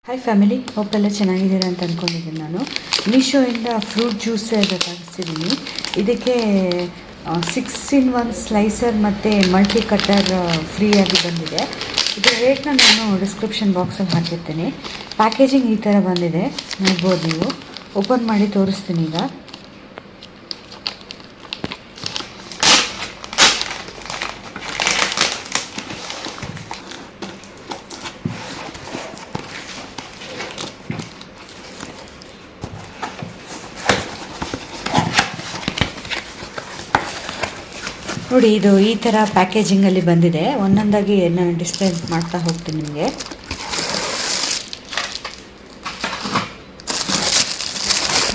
Hi family, ಹೋಪೆಲ್ಲ ಚೆನ್ನಾಗಿದ್ದೀರಾ ಅಂತ ಅಂದ್ಕೊಂಡಿದ್ದೀನಿ. ನಾನು ಮೀಶೋಯಿಂದ ಫ್ರೂಟ್ ಜ್ಯೂಸ್ ತರಿಸ್ತಿದ್ದೀನಿ. ಇದಕ್ಕೆ 6-in-1 ಸ್ಲೈಸರ್ ಮತ್ತು ಮಲ್ಟಿ ಕಟ್ಟರ್ ಫ್ರೀಯಾಗಿ ಬಂದಿದೆ. ಇದರ ರೇಟ್ನ ನಾನು ಡಿಸ್ಕ್ರಿಪ್ಷನ್ ಬಾಕ್ಸಲ್ಲಿ ಹಾಕಿರ್ತೀನಿ. ಪ್ಯಾಕೇಜಿಂಗ್ ಈ ಥರ ಬಂದಿದೆ, ನೋಡ್ಬೋದು ನೀವು. ಓಪನ್ ಮಾಡಿ ತೋರಿಸ್ತೀನಿ ಈಗ. ನೋಡಿ, ಇದು ಈ ಥರ ಪ್ಯಾಕೇಜಿಂಗಲ್ಲಿ ಬಂದಿದೆ. ಒಂದೊಂದಾಗಿ ನಾನು ಡಿಸ್ಪ್ಲೇ ಮಾಡ್ತಾ ಹೋಗ್ತೀನಿ ನಿಮಗೆ.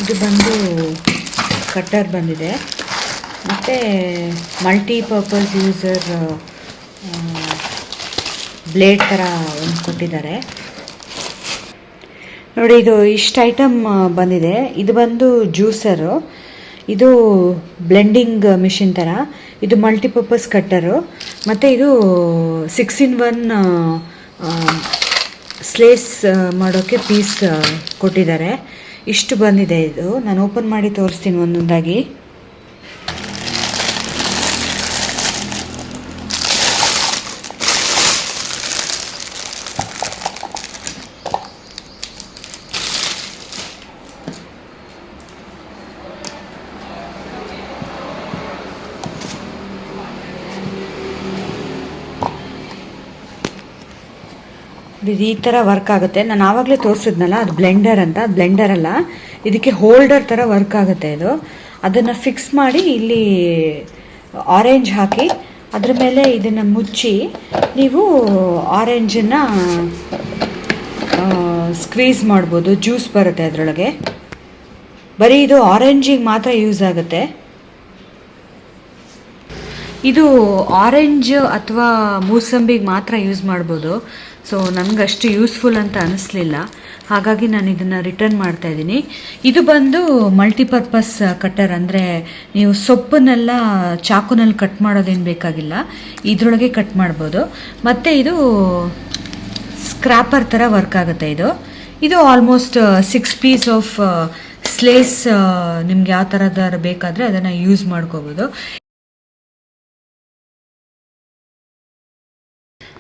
ಇದು ಬಂದು ಕಟ್ಟರ್ ಬಂದಿದೆ, ಮತ್ತು ಮಲ್ಟಿಪರ್ಪಸ್ ಯೂಸರ್ ಬ್ಲೇಡ್ ಥರ ಒಂದು ಕೊಟ್ಟಿದ್ದಾರೆ. ನೋಡಿ, ಇದು ಇಷ್ಟು ಐಟಮ್ ಬಂದಿದೆ. ಇದು ಬಂದು ಜ್ಯೂಸರು, ಇದು ಬ್ಲೆಂಡಿಂಗ್ ಮಿಷಿನ್ ಥರ, ಇದು ಮಲ್ಟಿಪರ್ಪಸ್ ಕಟ್ಟರು, ಮತ್ತು ಇದು 6-in-1 ಸ್ಲೇಸ್ ಮಾಡೋಕ್ಕೆ ಪೀಸ್ ಕೊಟ್ಟಿದ್ದಾರೆ. ಇಷ್ಟು ಬಂದಿದೆ. ಇದು ನಾನು ಓಪನ್ ಮಾಡಿ ತೋರಿಸ್ತೀನಿ ಒಂದೊಂದಾಗಿ. ಇದು ಈ ಥರ ವರ್ಕ್ ಆಗುತ್ತೆ. ನಾನು ಆವಾಗಲೇ ತೋರಿಸಿದ್ನಲ್ಲ, ಅದು ಬ್ಲೆಂಡರ್ ಅಂತ. ಅದು ಬ್ಲೆಂಡರ್ ಅಲ್ಲ, ಇದಕ್ಕೆ ಹೋಲ್ಡರ್ ಥರ ವರ್ಕ್ ಆಗುತ್ತೆ. ಇದು ಅದನ್ನು ಫಿಕ್ಸ್ ಮಾಡಿ ಇಲ್ಲಿ ಆರೆಂಜ್ ಹಾಕಿ ಅದ್ರ ಮೇಲೆ ಇದನ್ನು ಮುಚ್ಚಿ ನೀವು ಆರೆಂಜನ್ನು ಸ್ಕ್ವೀಸ್ ಮಾಡ್ಬೋದು. ಜ್ಯೂಸ್ ಬರುತ್ತೆ ಅದರೊಳಗೆ. ಬರೀ ಇದು ಆರೆಂಜಿಗೆ ಮಾತ್ರ ಯೂಸ್ ಆಗುತ್ತೆ. ಇದು ಆರೆಂಜ್ ಅಥವಾ ಮೂಸಂಬಿಗೆ ಮಾತ್ರ ಯೂಸ್ ಮಾಡ್ಬೋದು. ಸೊ ನನಗಷ್ಟು ಯೂಸ್ಫುಲ್ ಅಂತ ಅನ್ನಿಸ್ಲಿಲ್ಲ, ಹಾಗಾಗಿ ನಾನು ಇದನ್ನು ರಿಟರ್ನ್ ಮಾಡ್ತಾ ಇದ್ದೀನಿ. ಇದು ಬಂದು ಮಲ್ಟಿಪರ್ಪಸ್ ಕಟ್ಟರ್, ಅಂದರೆ ನೀವು ಸೊಪ್ಪನ್ನೆಲ್ಲ ಚಾಕುನಲ್ಲಿ ಕಟ್ ಮಾಡೋದೇನು ಬೇಕಾಗಿಲ್ಲ, ಇದರೊಳಗೆ ಕಟ್ ಮಾಡ್ಬೋದು. ಮತ್ತು ಇದು ಸ್ಕ್ರಾಪರ್ ಥರ ವರ್ಕ್ ಆಗುತ್ತೆ. ಇದು ಆಲ್ಮೋಸ್ಟ್ 6 ಪೀಸ್ ಆಫ್ ಸ್ಲೇಸ್ ನಿಮ್ಗೆ ಯಾವ ಥರದ ಬೇಕಾದರೆ ಅದನ್ನು ಯೂಸ್ ಮಾಡ್ಕೋಬೋದು.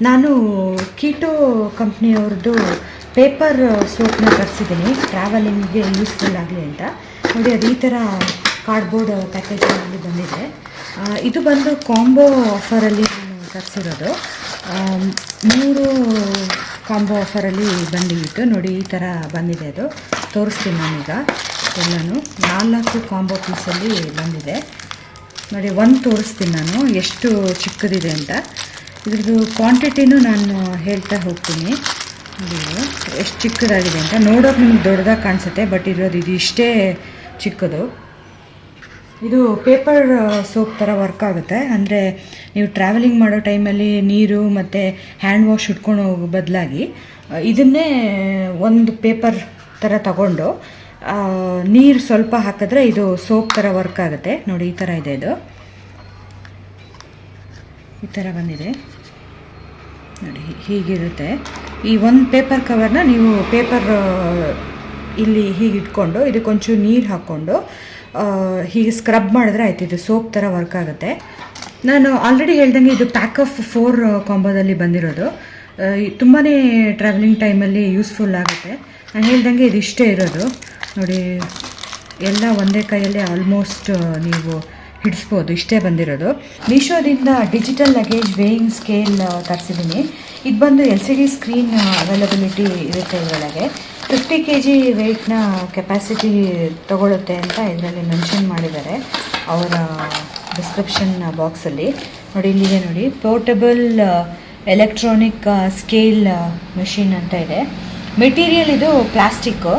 ನಾನು ಕೀಟೋ ಕಂಪ್ನಿಯವ್ರದ್ದು ಪೇಪರ್ ಸೋಪ್ನ ತರಿಸಿದ್ದೀನಿ, ಟ್ರಾವೆಲಿಂಗ್ಗೆ ಯೂಸ್ಫುಲ್ ಆಗಲಿ ಅಂತ. ನೋಡಿ, ಅದು ಈ ಥರ ಕಾರ್ಡ್ಬೋರ್ಡ್ ಪ್ಯಾಕೇಜಿಂಗಲ್ಲಿ ಬಂದಿದೆ. ಇದು ಬಂದು ಕಾಂಬೋ ಆಫರಲ್ಲಿ ನಾನು ತರಿಸಿರೋದು. 3 ಕಾಂಬೋ ಆಫರಲ್ಲಿ ಬಂದಿತ್ತು. ನೋಡಿ, ಈ ಥರ ಬಂದಿದೆ. ಅದು ತೋರಿಸ್ತೀನಿ ನಾನೀಗ ಎಲ್ಲನೂ. 4 ಕಾಂಬೋ ಪೀಸಲ್ಲಿ ಬಂದಿದೆ. ನೋಡಿ, ಒಂದು ತೋರಿಸ್ತೀನಿ ನಾನು ಎಷ್ಟು ಚಿಕ್ಕದಿದೆ ಅಂತ. ಇದ್ರದ್ದು ಕ್ವಾಂಟಿಟಿನೂ ನಾನು ಹೇಳ್ತಾ ಹೋಗ್ತೀನಿ. ನೋಡಿ ಎಷ್ಟು ಚಿಕ್ಕದಾಗಿದೆ ಅಂತ. ನೋಡೋಕೆ ನಿಮ್ಗೆ ದೊಡ್ಡದಾಗಿ ಕಾಣಿಸುತ್ತೆ, ಬಟ್ ಇದು ಇಷ್ಟೇ ಚಿಕ್ಕದು. ಇದು ಪೇಪರ್ ಸೋಪ್ ಥರ ವರ್ಕ್ ಆಗುತ್ತೆ. ಅಂದರೆ ನೀವು ಟ್ರಾವೆಲಿಂಗ್ ಮಾಡೋ ಟೈಮಲ್ಲಿ ನೀರು ಮತ್ತು ಹ್ಯಾಂಡ್ ವಾಶ್ ಇಟ್ಕೊಂಡು ಹೋಗೋ ಬದಲಾಗಿ ಇದನ್ನೇ ಒಂದು ಪೇಪರ್ ಥರ ತಗೊಂಡು ನೀರು ಸ್ವಲ್ಪ ಹಾಕಿದ್ರೆ ಇದು ಸೋಪ್ ಥರ ವರ್ಕ್ ಆಗುತ್ತೆ. ನೋಡಿ, ಈ ಥರ ಇದೆ. ಇದು ಈ ಥರ ಬಂದಿದೆ. ನೋಡಿ, ಹೀಗಿರುತ್ತೆ. ಈ ಒಂದು ಪೇಪರ್ ಕವರ್ನ ನೀವು ಪೇಪರ್ ಇಲ್ಲಿ ಹೀಗೆ ಇಟ್ಕೊಂಡು ಇದಕ್ಕೊಂಚೂರು ನೀರು ಹಾಕ್ಕೊಂಡು ಹೀಗೆ ಸ್ಕ್ರಬ್ ಮಾಡಿದ್ರೆ ಆಯ್ತು. ಇದು ಸೋಪ್ ಥರ ವರ್ಕ್ ಆಗುತ್ತೆ. ನಾನು ಆಲ್ರೆಡಿ ಹೇಳ್ದಂಗೆ ಇದು ಪ್ಯಾಕ್ ಆಫ್ 4 ಕಾಂಬೋದಲ್ಲಿ ಬಂದಿರೋದು. ತುಂಬಾ ಟ್ರಾವೆಲಿಂಗ್ ಟೈಮಲ್ಲಿ ಯೂಸ್ಫುಲ್ ಆಗುತ್ತೆ. ನಾನು ಹೇಳ್ದಂಗೆ ಇದು ಇಷ್ಟೇ ಇರೋದು. ನೋಡಿ, ಎಲ್ಲ ಒಂದೇ ಕೈಯಲ್ಲೇ ಆಲ್ಮೋಸ್ಟ್ ನೀವು ಹಿಡಿಸ್ಬೋದು. ಇಷ್ಟೇ ಬಂದಿರೋದು. ಮೀಶೋದಿಂದ ಡಿಜಿಟಲ್ ಲಗೇಜ್ ವೇಯಿಂಗ್ ಸ್ಕೇಲ್ ತರಿಸಿದ್ದೀನಿ. ಇದು ಬಂದು LCD ಸ್ಕ್ರೀನ್ ಅವೈಲಬಿಲಿಟಿ ಇರುತ್ತೆ ಇದರೊಳಗೆ. 50 kg ವೆಯ್ಟ್ನ ಕೆಪಾಸಿಟಿ ತೊಗೊಳುತ್ತೆ ಅಂತ ಇದರಲ್ಲಿ ಮೆನ್ಷನ್ ಮಾಡಿದ್ದಾರೆ ಅವರ ಡಿಸ್ಕ್ರಿಪ್ಷನ್ ಬಾಕ್ಸಲ್ಲಿ. ನೋಡಿ, ಇಲ್ಲಿದೆ ನೋಡಿ, ಪೋರ್ಟಬಲ್ ಎಲೆಕ್ಟ್ರಾನಿಕ್ ಸ್ಕೇಲ್ ಮೆಷಿನ್ ಅಂತ ಇದೆ. ಮೆಟೀರಿಯಲ್ ಇದು ಪ್ಲಾಸ್ಟಿಕ್ಕು.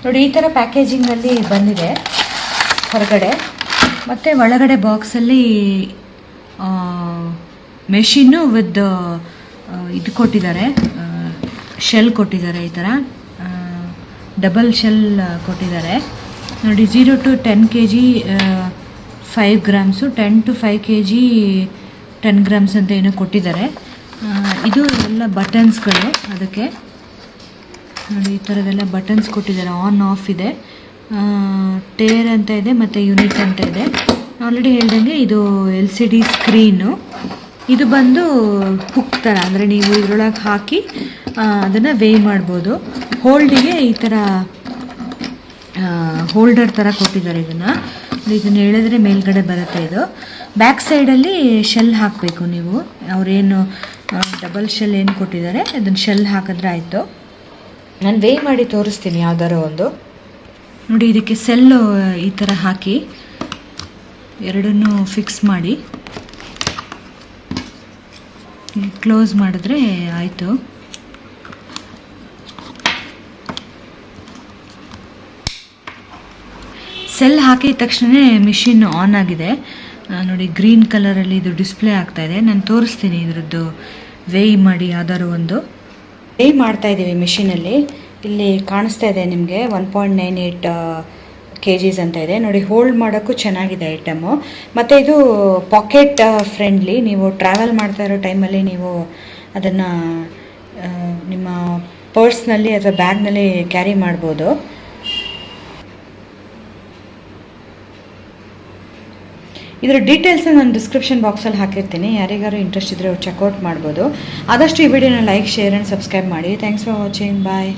ನೋಡಿ, ಈ ಥರ ಪ್ಯಾಕೇಜಿಂಗಲ್ಲಿ ಬಂದಿದೆ ಹೊರಗಡೆ. ಮತ್ತು ಒಳಗಡೆ ಬಾಕ್ಸಲ್ಲಿ ಮೆಷಿನ್ನು ವಿತ್ ಇದು ಕೊಟ್ಟಿದ್ದಾರೆ, ಶೆಲ್ ಕೊಟ್ಟಿದ್ದಾರೆ. ಈ ಥರ ಡಬಲ್ ಶೆಲ್ ಕೊಟ್ಟಿದ್ದಾರೆ. ನೋಡಿ, 0 to 10 kg 5 grams, 10 to 5 kg 10 grams ಅಂತ ಏನೋ ಕೊಟ್ಟಿದ್ದಾರೆ. ಇದು ಎಲ್ಲ ಬಟನ್ಸ್ಗಳು ಅದಕ್ಕೆ. ನೋಡಿ ಈ ಥರದೆಲ್ಲ ಬಟನ್ಸ್ ಕೊಟ್ಟಿದ್ದಾರೆ, ಆನ್ ಆಫ್ ಇದೆ, ಟೇರ್ ಅಂತ ಇದೆ ಮತ್ತು ಯೂನಿಟ್ ಅಂತ ಇದೆ. ಆಲ್ರೆಡಿ ಹೇಳ್ದಂಗೆ ಇದು LCD ಸ್ಕ್ರೀನು. ಇದು ಬಂದು ಹುಕ್ ಥರ, ಅಂದರೆ ನೀವು ಇದರೊಳಗೆ ಹಾಕಿ ಅದನ್ನು ವೇ ಮಾಡ್ಬೋದು. ಹೋಲ್ಡಿಗೆ ಈ ಥರ ಹೋಲ್ಡರ್ ಥರ ಕೊಟ್ಟಿದ್ದಾರೆ. ಇದನ್ನು ಹೇಳಿದ್ರೆ ಮೇಲ್ಗಡೆ ಬರುತ್ತೆ. ಇದು ಬ್ಯಾಕ್ ಸೈಡಲ್ಲಿ ಶೆಲ್ ಹಾಕಬೇಕು ನೀವು. ಅವರೇನು ಡಬಲ್ ಶೆಲ್ ಏನು ಕೊಟ್ಟಿದ್ದಾರೆ ಅದನ್ನು ಶೆಲ್ ಹಾಕಿದ್ರೆ ಆಯಿತು. ನಾನು ವೇ ಮಾಡಿ ತೋರಿಸ್ತೀನಿ ಯಾವ್ದಾರೋ ಒಂದು. ನೋಡಿ ಇದಕ್ಕೆ ಸೆಲ್ಲು ಈ ಥರ ಹಾಕಿ ಎರಡನ್ನೂ ಫಿಕ್ಸ್ ಮಾಡಿ ಕ್ಲೋಸ್ ಮಾಡಿದ್ರೆ ಆಯಿತು. ಸೆಲ್ ಹಾಕಿದ ತಕ್ಷಣ ಮಿಷಿನ್ ಆನ್ ಆಗಿದೆ. ನೋಡಿ ಗ್ರೀನ್ ಕಲರಲ್ಲಿ ಇದು ಡಿಸ್ಪ್ಲೇ ಆಗ್ತಾ ಇದೆ. ನಾನು ತೋರಿಸ್ತೀನಿ ಇದರದ್ದು ವೇಯ್ ಮಾಡಿ ಯಾವ್ದಾದ್ರು ಒಂದು. ವೇಯ್ ಮಾಡ್ತಾ ಇದ್ದೀವಿ ಮಿಷಿನಲ್ಲಿ. ಇಲ್ಲಿ ಕಾಣಿಸ್ತಾ ಇದೆ ನಿಮಗೆ 1.98 kgs ಅಂತ ಇದೆ. ನೋಡಿ ಹೋಲ್ಡ್ ಮಾಡೋಕ್ಕೂ ಚೆನ್ನಾಗಿದೆ ಐಟಮು. ಮತ್ತು ಇದು ಪಾಕೆಟ್ ಫ್ರೆಂಡ್ಲಿ. ನೀವು ಟ್ರಾವೆಲ್ ಮಾಡ್ತಾ ಇರೋ ಟೈಮಲ್ಲಿ ನೀವು ಅದನ್ನು ನಿಮ್ಮ ಪರ್ಸ್ನಲ್ಲಿ ಅಥವಾ ಬ್ಯಾಗ್ನಲ್ಲಿ ಕ್ಯಾರಿ ಮಾಡ್ಬೋದು. ಇದರ ಡೀಟೇಲ್ಸ್ನ ನಾನು ಡಿಸ್ಕ್ರಿಪ್ಷನ್ ಬಾಕ್ಸಲ್ಲಿ ಹಾಕಿರ್ತೀನಿ. ಯಾರಿಗಾರು ಇಂಟ್ರೆಸ್ಟ್ ಇದ್ದರೆ ಚೆಕ್ಔಟ್ ಮಾಡ್ಬೋದು. ಆದಷ್ಟು ಈ ವಿಡಿಯೋನ ಲೈಕ್, ಶೇರ್ ಆ್ಯಂಡ್ ಸಬ್ಸ್ಕ್ರೈಬ್ ಮಾಡಿ. Thanks for watching. ಬಾಯ್.